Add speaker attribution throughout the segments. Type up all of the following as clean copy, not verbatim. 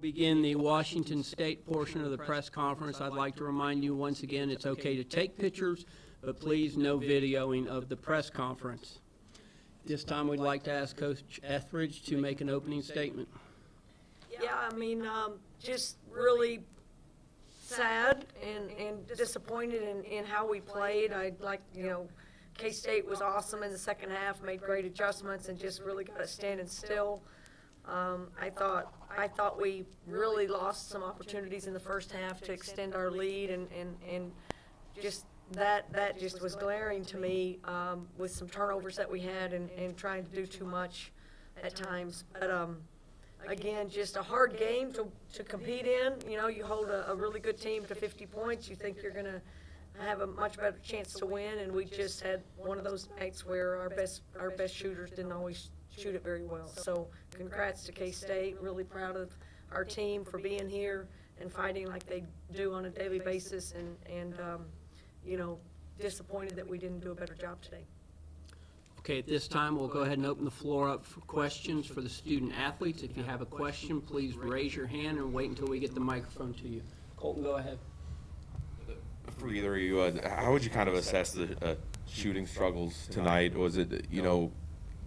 Speaker 1: Begin the Washington State portion of the press conference. I'd like to remind you once again, it's okay to take pictures, but please no videoing of the press conference. This time we'd like to ask Coach Etheridge to make an opening statement.
Speaker 2: Yeah, I mean, just really sad and disappointed in how we played. K-State was awesome in the second half, made great adjustments, and just really got us standing still. I thought we really lost some opportunities in the first half to extend our lead, and just that just was glaring to me with some turnovers that we had and trying to do too much at times. But again, just a hard game to compete in. You know, you hold a really good team to 50 points, you think you're going to have a much better chance to win, and we just had one of those nights where our best shooters didn't always shoot it very well. So congrats to K-State. Really proud of our team for being here and fighting like they do on a daily basis, and you know, disappointed that we didn't do a better job today.
Speaker 1: Okay, at this time, we'll go ahead and open the floor up for questions for the student athletes. If you have a question, please raise your hand and wait until we get the microphone to you. Colton, go ahead.
Speaker 3: For either of you, how would you kind of assess the shooting struggles tonight? Was it, you know,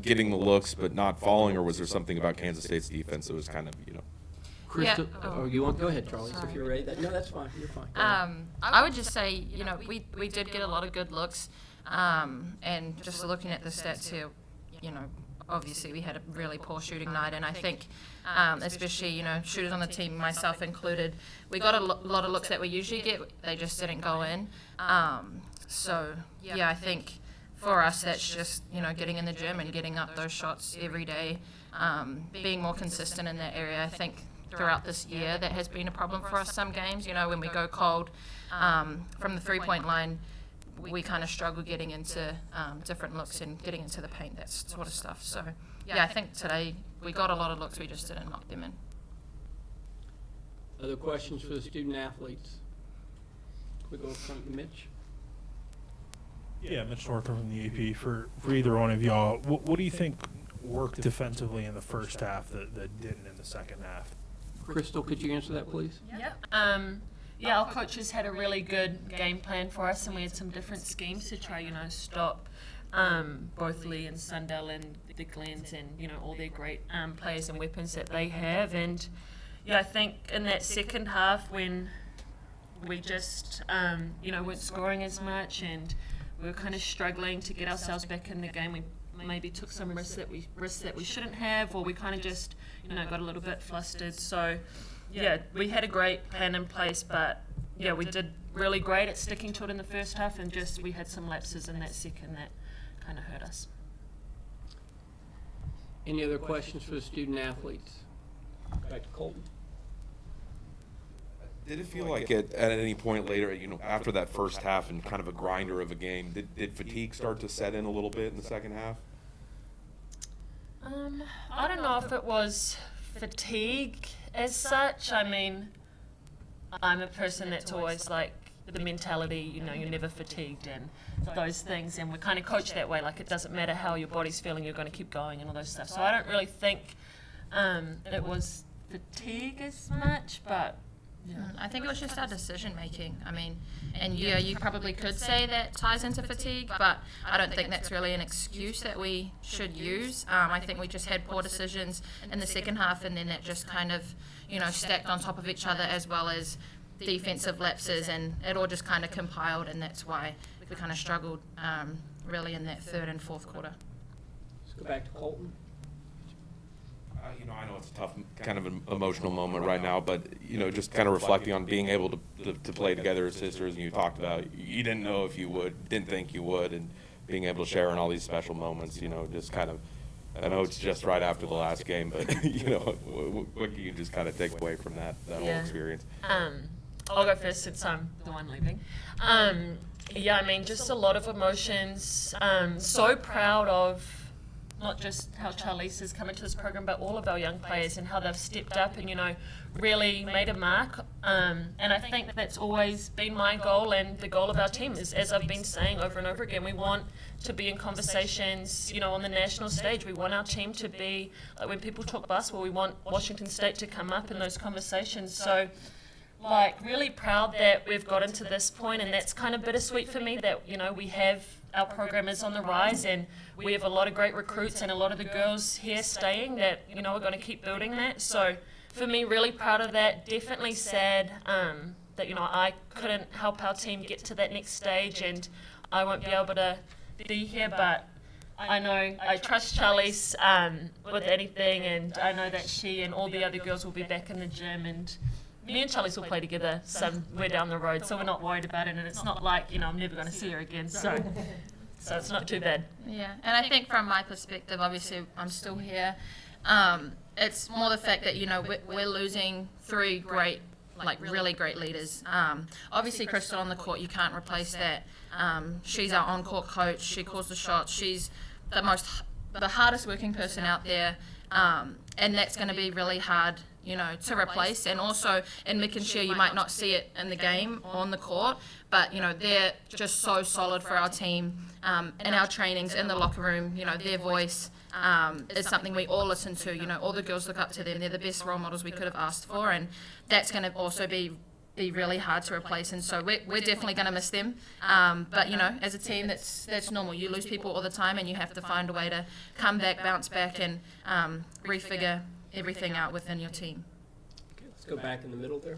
Speaker 3: getting the looks but not falling, or was there something about Kansas State's defense that was kind of, you know?
Speaker 1: Crystal,
Speaker 4: Yeah.
Speaker 1: or you want, go ahead, Charlie, if you're ready. No, that's fine, you're fine. Go ahead.
Speaker 4: I would just say, you know, we did get a lot of good looks, and just looking at the stats here, you know, obviously we had a really poor shooting night, and I think, especially, you know, shooters on the team, myself included, we got a lot of looks that we usually get, they just didn't go in. So, yeah, I think for us that's just, you know, getting in the gym and getting up those shots every day, being more consistent in that area. I think throughout this year that has been a problem for us some games. You know, when we go cold from the three-point line, we kind of struggle getting into different looks and getting into the paint, that sort of stuff. So, yeah, I think today we got a lot of looks, we just didn't knock them in.
Speaker 1: Other questions for the student athletes? We go from Mitch.
Speaker 5: Yeah, Mitch Northrup from the AP. For either one of y'all, what do you think worked defensively in the first half that didn't in the second half?
Speaker 1: Crystal, could you answer that, please?
Speaker 6: Yeah, our coaches had a really good game plan for us, and we had some different schemes to try, you know, stop both Lee and Sundell and the Glens and, you know, all their great players and weapons that they have. And, yeah, I think in that second half when we just, you know, weren't scoring as much and we were kind of struggling to get ourselves back in the game, we maybe took some risks that we shouldn't have, or we kind of just, you know, got a little bit flustered. So, yeah, we had a great plan in place, but yeah, we did really great at sticking to it in the first half, and just we had some lapses in that second that kind of hurt us.
Speaker 1: Any other questions for the student athletes? Back to Colton.
Speaker 3: Did it feel like at any point later, you know, after that first half and kind of a grinder of a game, did fatigue start to set in a little bit in the second half?
Speaker 6: I don't know if it was fatigue as such. I mean, I'm a person that's always like the mentality, you know, you're never fatigued and those things, and we kind of coach that way, like it doesn't matter how your body's feeling, you're going to keep going and all those stuff. So I don't really think it was fatigue as much, but yeah.
Speaker 4: I think it was just our decision making. I mean, and yeah, you probably could say that ties into fatigue, but I don't think that's really an excuse that we should use. I think we just had poor decisions in the second half, and then that just kind of, you know, stacked on top of each other, as well as defensive lapses, and it all just kind of compiled, and that's why we kind of struggled really in that third and fourth quarter.
Speaker 1: Let's go back to Colton.
Speaker 3: You know, I know it's a tough kind of an emotional moment right now, but, you know, just kind of reflecting on being able to play together as sisters, and you talked about you didn't know if you would, didn't think you would, and being able to share in all these special moments, you know, just kind of, I know it's just right after the last game, but, you know, what can you just kind of take away from that whole experience?
Speaker 6: I'll go first since I'm the one leaving. Yeah, I mean, just a lot of emotions. So proud of not just how Charlize has come into this program, but all of our young players and how they've stepped up and, really made a mark. And I think that's always been my goal and the goal of our team is, as I've been saying over and over again, we want to be in conversations, on the national stage. We want our team to be, like when people talk basketball, we want Washington State to come up in those conversations. So, really proud that we've gotten to this point, and that's kind of bittersweet for me that, we have, our program is on the rise, and we have a lot of great recruits and a lot of the girls here staying that, we're going to keep building that. So for me, really proud of that. Definitely sad that, I couldn't help our team get to that next stage, and I won't be able to be here, but I know I trust Charlize with anything, and I know that she and all the other girls will be back in the gym, and me and Charlize will play together somewhere down the road, so we're not worried about it, and it's not like, I'm never going to see her again, so it's not too bad.
Speaker 4: Yeah, and I think from my perspective, obviously I'm still here. It's more the fact that, we're losing three great, really great leaders. Obviously Crystal on the court, you can't replace that. She's our on-court coach. She calls the shots. She's the hardest working person out there. And that's going to be really hard, to replace. And also in Mick and Shear, you might not see it in the game on the court, but, they're just so solid for our team. In our trainings, in the locker room, their voice is something we all listen to. All the girls look up to them. They're the best role models we could have asked for, and that's going to also be really hard to replace. And so we're definitely going to miss them. But as a team, that's normal. You lose people all the time, and you have to find a way to come back, bounce back, and refigure everything out within your team.
Speaker 1: Okay, let's go back in the middle there.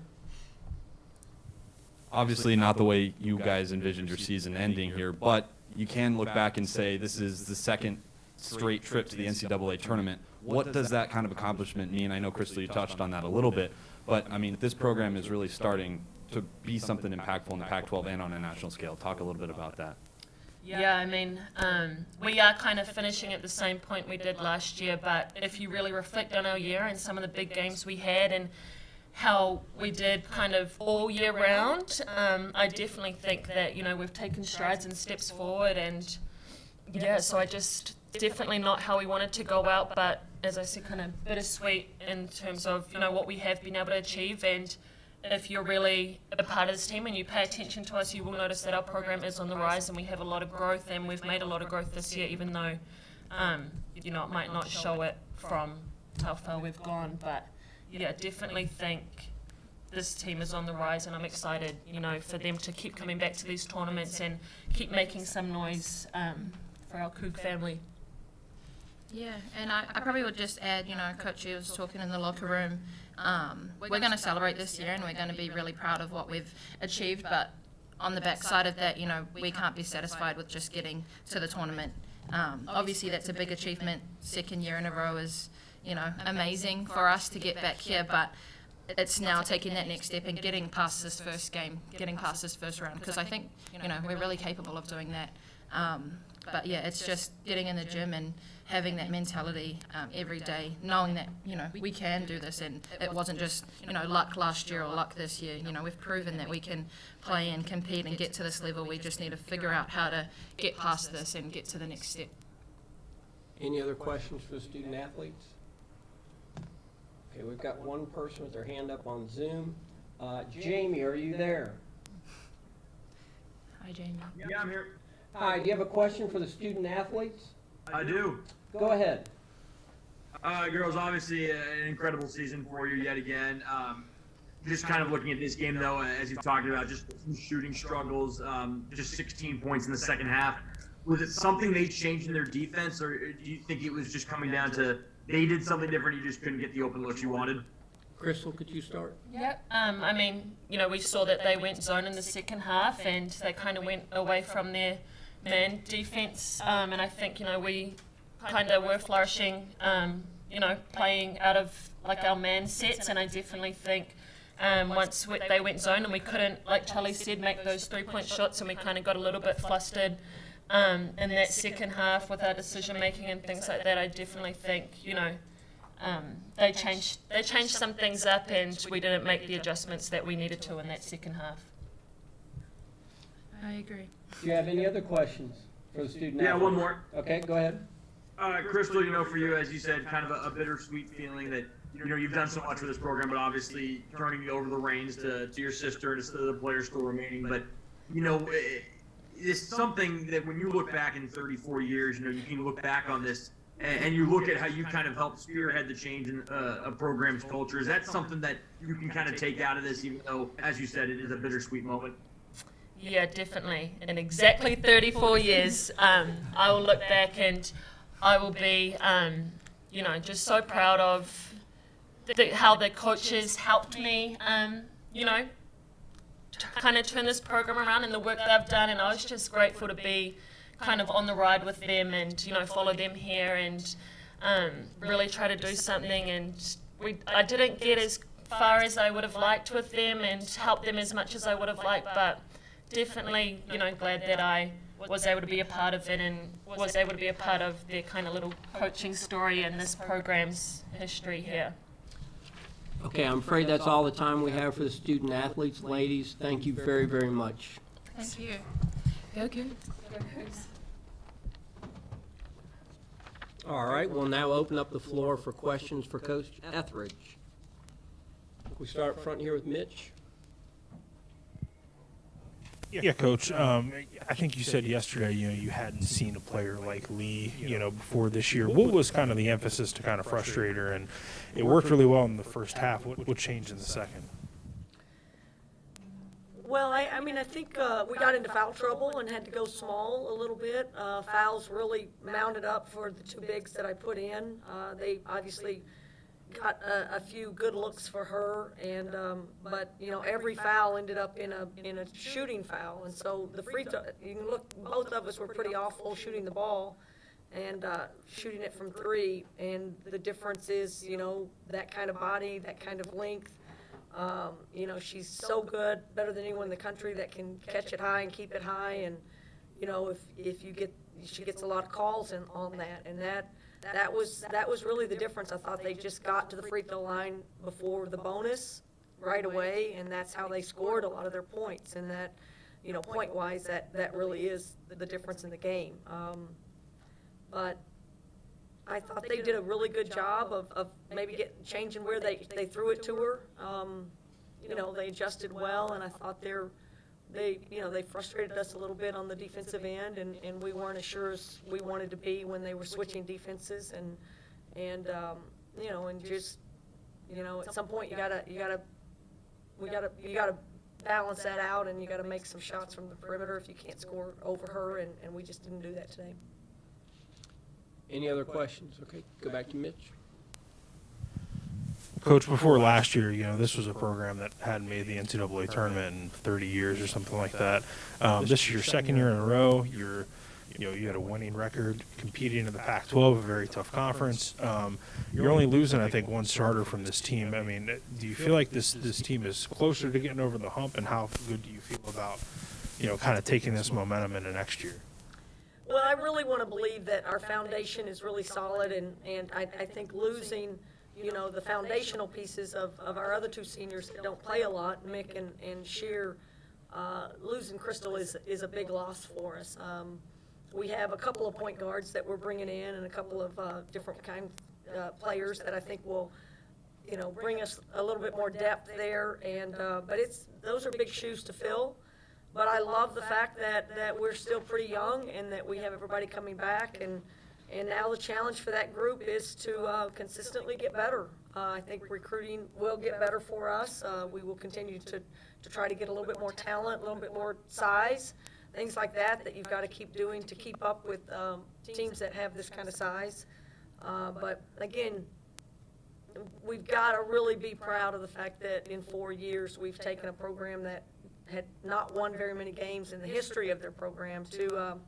Speaker 7: Obviously not the way you guys envisioned your season ending here, but you can look back and say this is the second straight trip to the NCAA tournament. What does that kind of accomplishment mean? I know, Crystal, you touched on that a little bit, but, this program is really starting to be something impactful in the Pac-12 and on a national scale. Talk a little bit about that.
Speaker 6: Yeah, we are kind of finishing at the same point we did last year, but if you really reflect on our year and some of the big games we had and how we did kind of all year round, I definitely think that, we've taken strides and steps forward, and so I just definitely not how we wanted to go out, but as I said, kind of bittersweet in terms of, what we have been able to achieve. And if you're really a part of this team and you pay attention to us, you will notice that our program is on the rise and we have a lot of growth, and we've made a lot of growth this year, even though, it might not show it from how far we've gone. But yeah, definitely think this team is on the rise, and I'm excited, for them to keep coming back to these tournaments and keep making some noise for our Coug family.
Speaker 4: Yeah, and I probably would just add, Coach E was talking in the locker room. We're going to celebrate this year, and we're going to be really proud of what we've achieved. But on the backside of that, we can't be satisfied with just getting to the tournament. Obviously, that's a big achievement. Second year in a row is, amazing for us to get back here. But it's now taking that next step and getting past this first game, getting past this first round. Because I think, we're really capable of doing that. But yeah, it's just getting in the gym and having that mentality every day, knowing that, we can do this, and it wasn't just, luck last year or luck this year. We've proven that we can play and compete and get to this level. We just need to figure out how to get past this and get to the next step.
Speaker 1: Any other questions for the student athletes? Okay, we've got one person with their hand up on Zoom. Jamie, are you there?
Speaker 4: Hi, Jamie.
Speaker 8: Yeah, I'm here.
Speaker 1: Hi, do you have a question for the student athletes?
Speaker 8: I do.
Speaker 1: Go ahead.
Speaker 8: Girls, obviously an incredible season for you yet again. Just kind of looking at this game, though, as you've talked about, just some shooting struggles, just 16 points in the second half. Was it something they changed in their defense, or do you think it was just coming down to they did something different, you just couldn't get the open looks you wanted?
Speaker 1: Crystal, could you start?
Speaker 6: Yep. We saw that they went zone in the second half, and they kind of went away from their man defense. And I think, we kind of were flourishing, playing out of our man sets. And I definitely think once they went zone and we couldn't, like Charlie said, make those 3-point shots, and we kind of got a little bit flustered in that second half with our decision making and things like that. I definitely think, they changed some things up, and we didn't make the adjustments that we needed to in that second half.
Speaker 4: I agree.
Speaker 1: Do you have any other questions for the student athletes?
Speaker 8: Yeah, one more.
Speaker 1: Okay, go ahead.
Speaker 8: Crystal, for you, as you said, kind of a bittersweet feeling that, you've done so much for this program, but obviously turning over the reins to your sister and to the players still remaining. But, it's something that when you look back in 34 years, you can look back on this and you look at how you kind of helped spearhead the change in a program's culture. Is that something that you can kind of take out of this, even though, as you said, it is a bittersweet moment?
Speaker 6: Yeah, definitely. In exactly 34 years, I will look back and I will be, just so proud of how the coaches helped me, kind of turn this program around and the work that I've done. And I was just grateful to be kind of on the ride with them and, follow them here and really try to do something. And I didn't get as far as I would have liked with them and help them as much as I would have liked, but definitely, glad that I was able to be a part of it and was able to be a part of their kind of little coaching story and this program's history here.
Speaker 1: Okay, I'm afraid that's all the time we have for the student athletes. Ladies, thank you very, very much.
Speaker 4: Thank you. Go Cougs.
Speaker 1: All right, we'll now open up the floor for questions for Coach Etheridge. We start up front here with Mitch.
Speaker 5: Yeah, Coach. I think you said yesterday, you hadn't seen a player like Lee, before this year. What was kind of the emphasis to kind of frustrate her? And it worked really well in the first half. What changed in the second?
Speaker 2: Well, I think we got into foul trouble and had to go small a little bit. Fouls really mounted up for the two bigs that I put in. They obviously got a few good looks for her, and but every foul ended up in a shooting foul, and so the free throw. You can look, both of us were pretty awful shooting the ball, and shooting it from three. And the difference is, that kind of body, that kind of length. She's so good, better than anyone in the country that can catch it high and keep it high, and she gets a lot of calls on that, and that was really the difference. I thought they just got to the free throw line before the bonus right away, and that's how they scored a lot of their points. And that, point-wise, that really is the difference in the game. But I thought they did a really good job of maybe changing where they threw it to her. They adjusted well, and I thought they frustrated us a little bit on the defensive end, and we weren't as sure as we wanted to be when they were switching defenses, and just at some point you gotta balance that out, and you gotta make some shots from the perimeter if you can't score over her, and we just didn't do that today.
Speaker 1: Any other questions? Okay, go back to Mitch.
Speaker 5: Coach, before last year, this was a program that hadn't made the NCAA tournament in 30 years or something like that. This is your second year in a row. You had a winning record, competing in the Pac-12, a very tough conference. You're only losing, I think, one starter from this team. I mean, do you feel like this team is closer to getting over the hump, and how good do you feel about, kind of taking this momentum into next year?
Speaker 2: Well, I really want to believe that our foundation is really solid, and I think losing, the foundational pieces of our other two seniors that don't play a lot, Mick and Sheer, losing Crystal is a big loss for us. We have a couple of point guards that we're bringing in, and a couple of different kind of players that I think will, bring us a little bit more depth there. And but those are big shoes to fill. But I love the fact that we're still pretty young, and that we have everybody coming back, and now the challenge for that group is to consistently get better. I think recruiting will get better for us. We will continue to try to get a little bit more talent, a little bit more size, things like that you've got to keep doing to keep up with teams that have this kind of size. But again, we've got to really be proud of the fact that in 4 years we've taken a program that had not won very many games in the history of their program to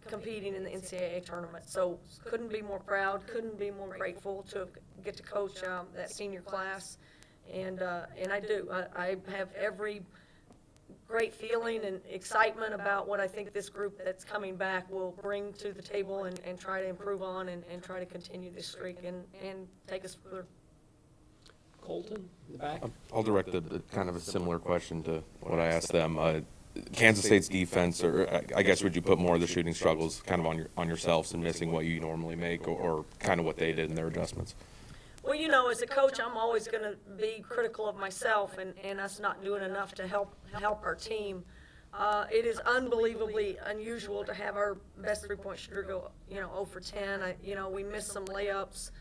Speaker 2: competing in the NCAA tournament. So couldn't be more proud, couldn't be more grateful to get to coach that senior class. And I do. I have every great feeling and excitement about what I think this group that's coming back will bring to the table and try to improve on and try to continue this streak and take us further.
Speaker 1: Colton, in the back.
Speaker 3: I'll direct a kind of a similar question to what I asked them. Kansas State's defense, or I guess would you put more of the shooting struggles kind of on yourselves and missing what you normally make, or kind of what they did in their adjustments?
Speaker 2: Well, as a coach, I'm always going to be critical of myself and us not doing enough to help our team. It is unbelievably unusual to have our best three-point shooter go, 0 for 10. We missed some layups.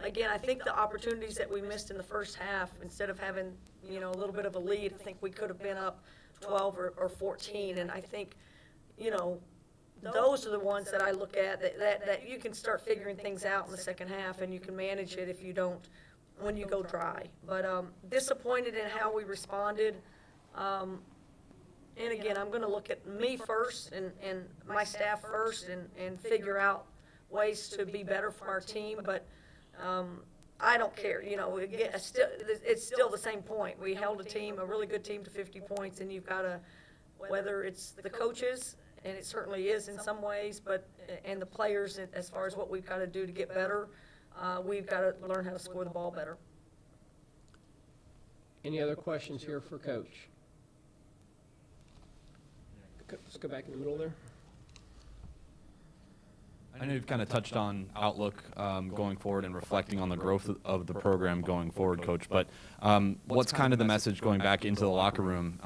Speaker 2: Again, I think the opportunities that we missed in the first half, instead of having, a little bit of a lead, I think we could have been up 12 or 14. And I think, those are the ones that I look at that you can start figuring things out in the second half, and you can manage it if you don't, when you go dry. But disappointed in how we responded. And again, I'm going to look at me first and my staff first and figure out ways to be better for our team. But I don't care. Again, it's still the same point. We held a really good team to 50 points, and you've got to, whether it's the coaches, and it certainly is in some ways, and the players, as far as what we've got to do to get better, we've got to learn how to score the ball better.
Speaker 1: Any other questions here for Coach? Let's go back in the middle there.
Speaker 7: I know you've kind of touched on outlook going forward and reflecting on the growth of the program going forward, Coach. But what's kind of the message going back into the locker room,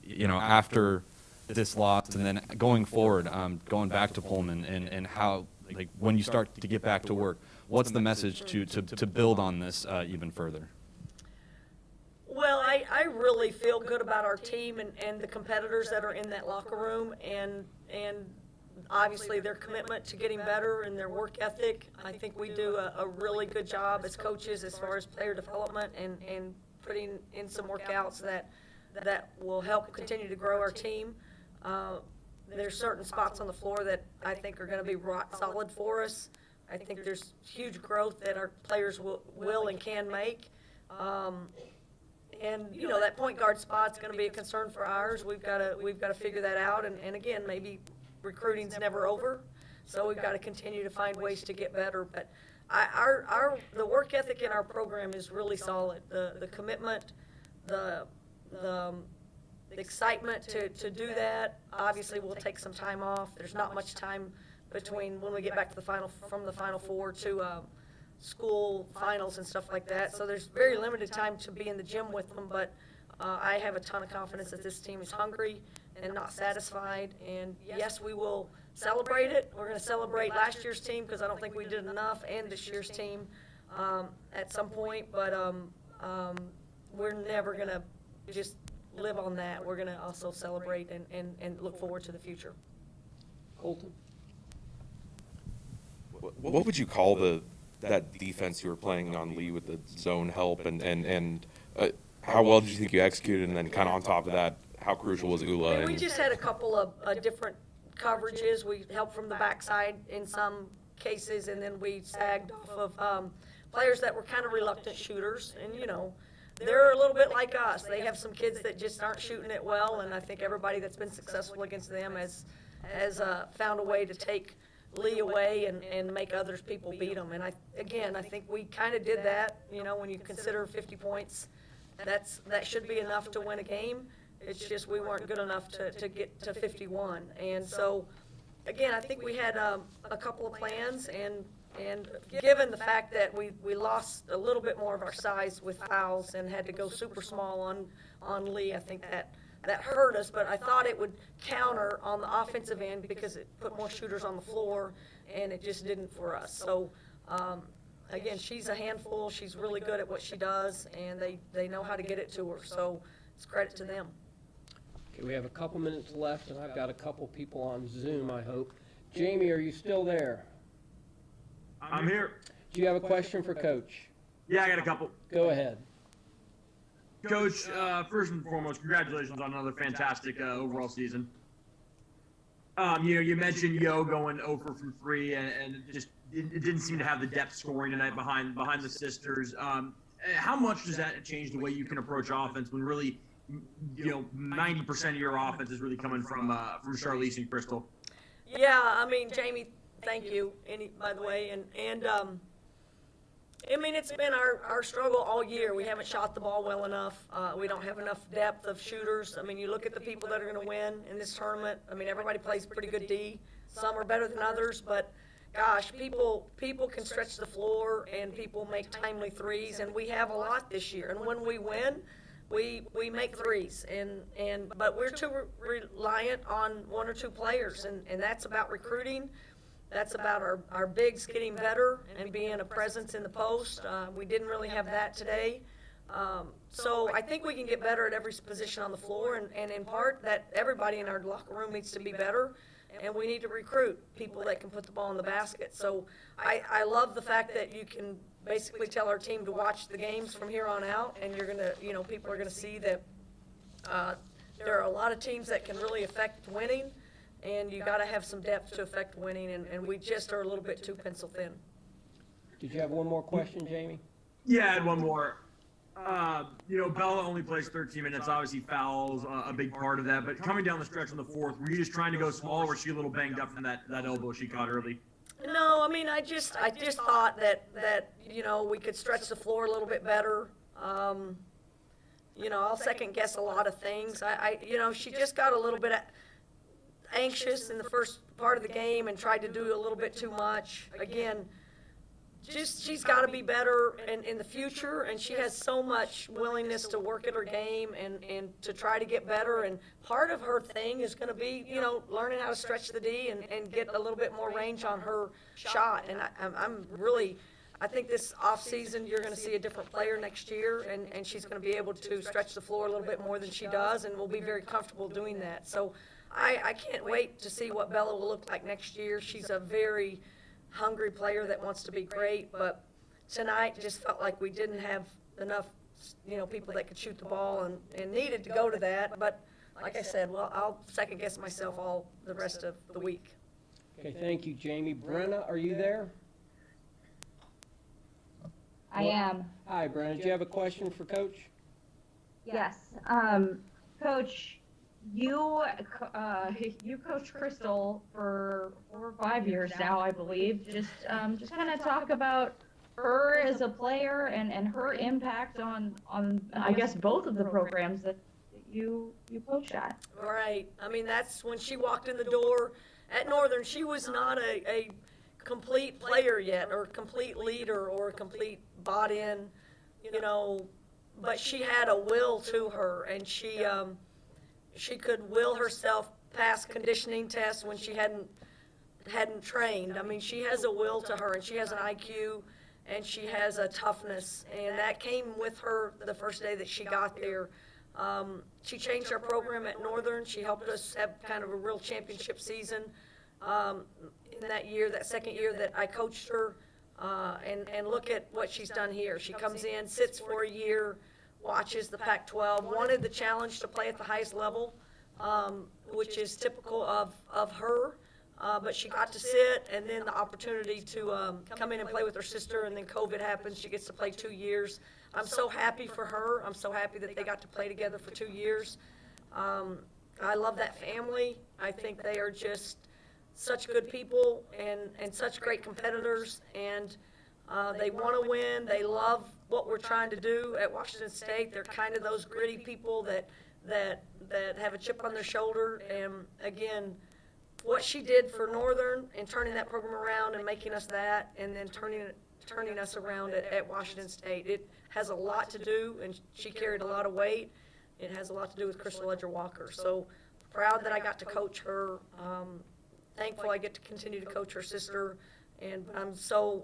Speaker 7: after this loss, and then going forward, going back to Pullman, and how, like, when you start to get back to work, what's the message to build on this even further?
Speaker 2: Well, I really feel good about our team and the competitors that are in that locker room, and obviously their commitment to getting better and their work ethic. I think we do a really good job as coaches as far as player development and putting in some workouts that will help continue to grow our team. There's certain spots on the floor that I think are going to be rock solid for us. I think there's huge growth that our players will and can make. And that point guard spot's going to be a concern for ours. We've got to figure that out. And again, maybe recruiting's never over, so we've got to continue to find ways to get better. But the work ethic in our program is really solid. The commitment, the excitement to do that. Obviously, we'll take some time off. There's not much time between when we get back to from the Final Four to school finals and stuff like that. So there's very limited time to be in the gym with them. But I have a ton of confidence that this team is hungry and not satisfied. And yes, we will celebrate it. We're going to celebrate last year's team because I don't think we did enough, and this year's team at some point. But we're never going to just live on that. We're going to also celebrate and look forward to the future.
Speaker 1: Colton?
Speaker 3: What would you call that defense you were playing on Lee with the zone help, and how well did you think you executed, and then kind of on top of that, how crucial was Ula?
Speaker 2: We just had a couple of different coverages. We helped from the backside in some cases, and then we sagged off of players that were kind of reluctant shooters. And, they're a little bit like us. They have some kids that just aren't shooting it well, and I think everybody that's been successful against them has found a way to take Lee away and make others people beat them. And I think we kind of did that. When you consider 50 points, that should be enough to win a game. It's just we weren't good enough to get to 51. And so, again, I think we had a couple of plans, and given the fact that we lost a little bit more of our size with fouls and had to go super small on Lee, I think that hurt us. But I thought it would counter on the offensive end because it put more shooters on the floor, and it just didn't for us. So, again, she's a handful. She's really good at what she does, and they know how to get it to her. So it's credit to them.
Speaker 1: Okay, we have a couple minutes left, and I've got a couple people on Zoom, I hope. Jamie, are you still there?
Speaker 8: I'm here.
Speaker 1: Do you have a question for Coach?
Speaker 8: Yeah, I got a couple.
Speaker 1: Go ahead.
Speaker 8: Coach, first and foremost, congratulations on another fantastic overall season. You mentioned Yo going 0 from 3, and it didn't seem to have the depth scoring tonight behind the sisters. How much does that change the way you can approach offense when really, 90% of your offense is really coming from Charlize and Crystal?
Speaker 2: Yeah, Jamie, thank you. By the way, and I mean, it's been our struggle all year. We haven't shot the ball well enough. We don't have enough depth of shooters. I mean, you look at the people that are going to win in this tournament. I mean, everybody plays pretty good D. Some are better than others, but gosh, people can stretch the floor and people make timely threes, and we have a lot this year. And when we win, we make threes, but we're too reliant on one or two players, and that's about recruiting. That's about our bigs getting better and being a presence in the post. We didn't really have that today. So I think we can get better at every position on the floor, and in part that everybody in our locker room needs to be better, and we need to recruit people that can put the ball in the basket. So I love the fact that you can basically tell our team to watch the games from here on out, and you're gonna, people are gonna see that there are a lot of teams that can really affect winning, and you gotta have some depth to affect winning, and we just are a little bit too pencil thin.
Speaker 1: Did you have one more question, Jamie?
Speaker 8: Yeah, I had one more. Bella only plays 13 minutes. Obviously, fouls a big part of that. But coming down the stretch in the fourth, were you just trying to go small, or was she a little banged up from that elbow she caught early?
Speaker 2: No, I mean, I just thought that we could stretch the floor a little bit better. I'll second guess a lot of things. She just got a little bit anxious in the first part of the game and tried to do a little bit too much. Again, she's got to be better in the future, and she has so much willingness to work at her game and to try to get better. And part of her thing is going to be, learning how to stretch the D and get a little bit more range on her shot. And I think this off season you're going to see a different player next year, and she's going to be able to stretch the floor a little bit more than she does, and will be very comfortable doing that. So I can't wait to see what Bella will look like next year. She's a very hungry player that wants to be great, but tonight just felt like we didn't have enough, people that could shoot the ball and needed to go to that. But like I said, well, I'll second guess myself all the rest of the week.
Speaker 1: Okay, thank you, Jamie. Brenna, are you there?
Speaker 9: I am.
Speaker 1: Hi, Brenna. Do you have a question for Coach?
Speaker 9: Yes. Coach, you coached Crystal for 4 or 5 years now, I believe. Just kind of talk about her as a player and her impact on I guess both of the programs that you coached at.
Speaker 2: Right. I mean, that's when she walked in the door at Northern. She was not a complete player yet, or a complete leader, or a complete bought in, but she had a will to her, and she could will herself past conditioning tests when she hadn't trained. I mean, she has a will to her, and she has an IQ, and she has a toughness, and that came with her the first day that she got there. She changed our program at Northern. She helped us have kind of a real championship season in that year, that second year that I coached her, and look at what she's done here. She comes in, sits for a year, watches the Pac-12, wanted the challenge to play at the highest level, which is typical of her, but she got to sit, and then the opportunity to come in and play with her sister, and then COVID happens. She gets to play 2 years. I'm so happy for her. I'm so happy that they got to play together for 2 years. I love that family. I think they are just such good people and such great competitors, and they want to win. They love what we're trying to do at Washington State. They're kind of those gritty people that have a chip on their shoulder. And again, what she did for Northern and turning that program around and making us that, and then turning us around at Washington State, it has a lot to do, and she carried a lot of weight. It has a lot to do with Crystal Ledger-Walker. So proud that I got to coach her. Thankful I get to continue to coach her sister, and I'm so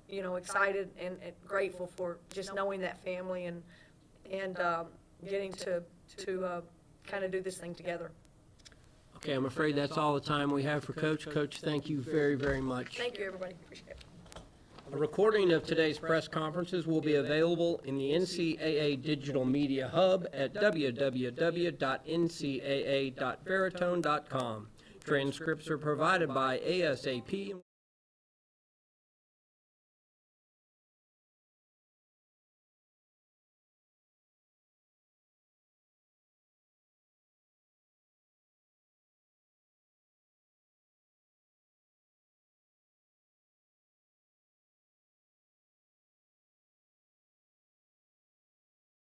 Speaker 2: excited and grateful for just knowing that family and getting to kind of do this thing together.
Speaker 1: Okay, I'm afraid that's all the time we have for Coach. Coach, thank you very, very much.
Speaker 2: Thank you, everybody. Appreciate it.
Speaker 1: A recording of today's press conferences will be available in the NCAA Digital Media Hub at www.ncaa.veritone.com. Transcripts are provided by ASAP.